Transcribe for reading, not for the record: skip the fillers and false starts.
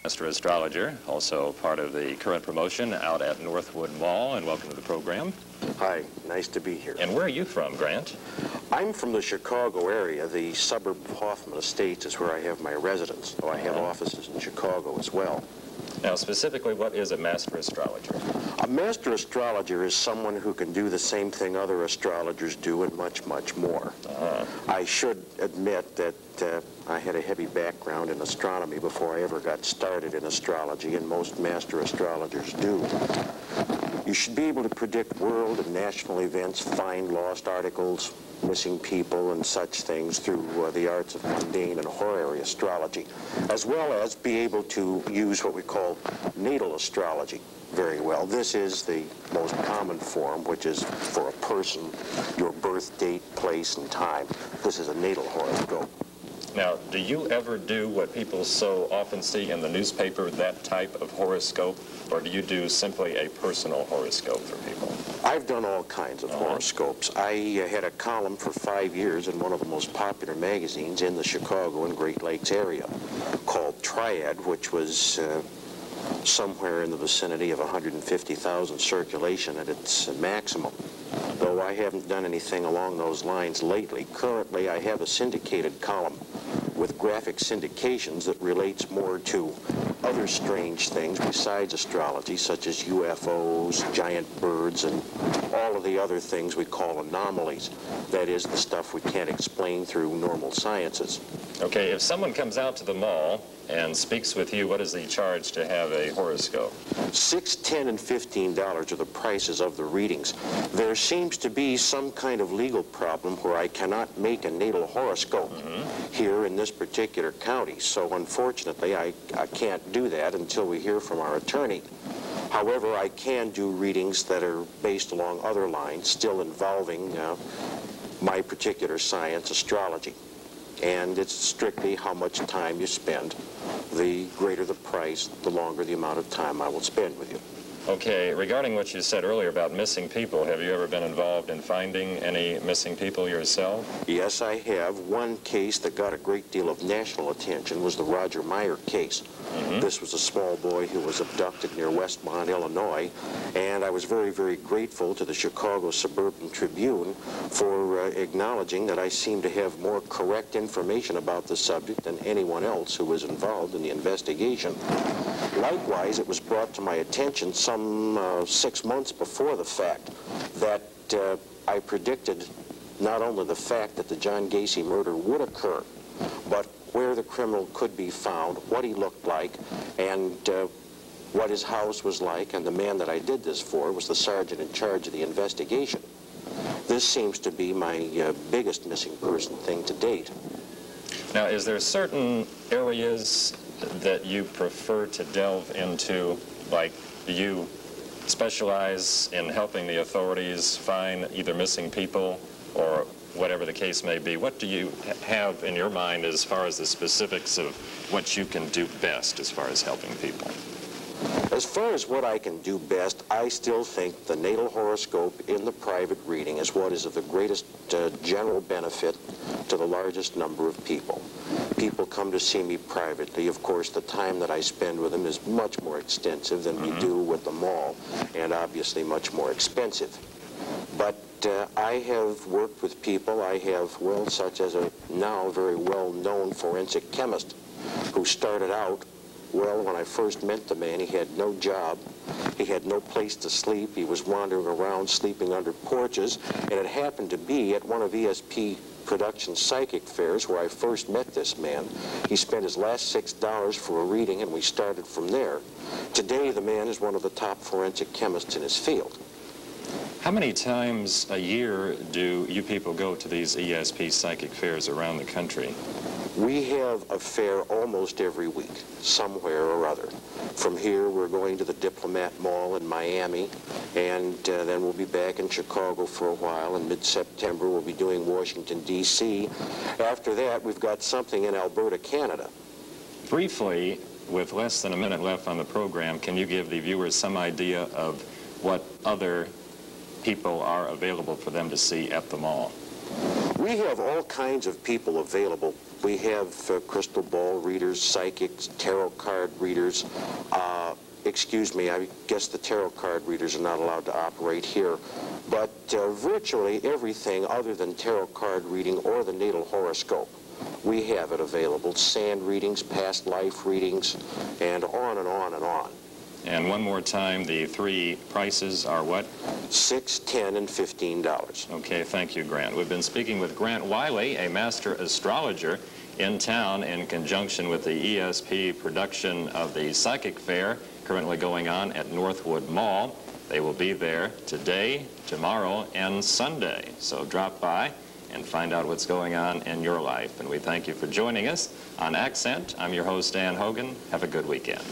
Master Astrologer, also part of the current promotion out at Northwood Mall, and welcome to the program. Hi, nice to be here. And where are you from, Grant? I'm from the Chicago area. The suburb of Hoffman Estates is where I have my residence, though I have offices in Chicago as well. Now, specifically, what is a Master Astrologer? A Master Astrologer is someone who can do the same thing other astrologers do and much, much more. I should admit that I had a heavy background in astronomy before I ever got started in astrology, and most Master Astrologers do. You should be able to predict world and national events, find lost articles, missing people, and such things through the arts of mundane and horary astrology, as well as be able to use what we call natal astrology very well. This is the most common form, which is for a person, your birth date, place, and time. This is a natal horoscope. Now, do you ever do what people so often see in the newspaper, that type of horoscope, or do you do simply a personal horoscope for people? I've done all kinds of horoscopes. I had a column for 5 years in one of the most popular magazines in the Chicago and Great Lakes area called Triad, which was somewhere in the vicinity of 150,000 circulation at its maximum. Though I haven't done anything along those lines lately, currently I have a syndicated column with graphic syndications that relates more to other strange things besides astrology, such as UFOs, giant birds, and all of the other things we call anomalies. That is, the stuff we can't explain through normal sciences. Okay, if someone comes out to the mall and speaks with you, what is the charge to have a horoscope? $6, $10, and $15 are the prices of the readings. There seems to be some kind of legal problem where I cannot make a natal horoscope here in this particular county. So unfortunately, I can't do that until we hear from our attorney. However, I can do readings that are based along other lines, still involving my particular science, astrology. And it's strictly how much time you spend. The greater the price, the longer the amount of time I will spend with you. Okay, regarding what you said earlier about missing people, have you ever been involved in finding any missing people yourself? Yes, I have. One case that got a great deal of national attention was the Roger Meyer case. This was a small boy who was abducted near Westmont, Illinois, and I was very, very grateful to the Chicago Suburban Tribune for acknowledging that I seemed to have more correct information about the subject than anyone else who was involved in the investigation. Likewise, it was brought to my attention some 6 months before the fact that I predicted not only the fact that the John Gacy murder would occur, but where the criminal could be found, what he looked like, and what his house was like, and the man that I did this for was the sergeant in charge of the investigation. This seems to be my biggest missing person thing to date. Now, is there certain areas that you prefer to delve into? Like, do you specialize in helping the authorities find either missing people or whatever the case may be? What do you have in your mind as far as the specifics of what you can do best as far as helping people? As far as what I can do best, I still think the natal horoscope in the private reading is what is of the greatest general benefit to the largest number of people. People come to see me privately. Of course, the time that I spend with them is much more extensive than we do with the mall, and obviously much more expensive. But I have worked with people. I have, well, such as a now very well-known forensic chemist who started out, well, when I first met the man, he had no job. He had no place to sleep. He was wandering around, sleeping under porches, and it happened to be at one of ESP Productions' psychic fairs where I first met this man. He spent his last $6 for a reading, and we started from there. Today, the man is one of the top forensic chemists in his field. How many times a year do you people go to these ESP psychic fairs around the country? We have a fair almost every week, somewhere or other. From here, we're going to the Diplomat Mall in Miami, and then we'll be back in Chicago for a while. In mid-September, we'll be doing Washington, D.C. After that, we've got something in Alberta, Canada. Briefly, with less than a minute left on the program, can you give the viewers some idea of what other people are available for them to see at the mall? We have all kinds of people available We have crystal ball readers, psychics, tarot card readers. Excuse me, I guess the tarot card readers are not allowed to operate here. But virtually everything other than tarot card reading or the natal horoscope, we have it available. Sand readings, past life readings, and on and on and on. And one more time, the three prices are what? $6, $10, and $15. Okay, thank you, Grant. We've been speaking with Grant Wiley, a master astrologer in town in conjunction with the ESP production of the Psychic Fair currently going on at Northwood Mall. They will be there today, tomorrow, and Sunday. So drop by and find out what's going on in your life. And we thank you for joining us on Accent. I'm your host, Dan Hogan. Have a good weekend.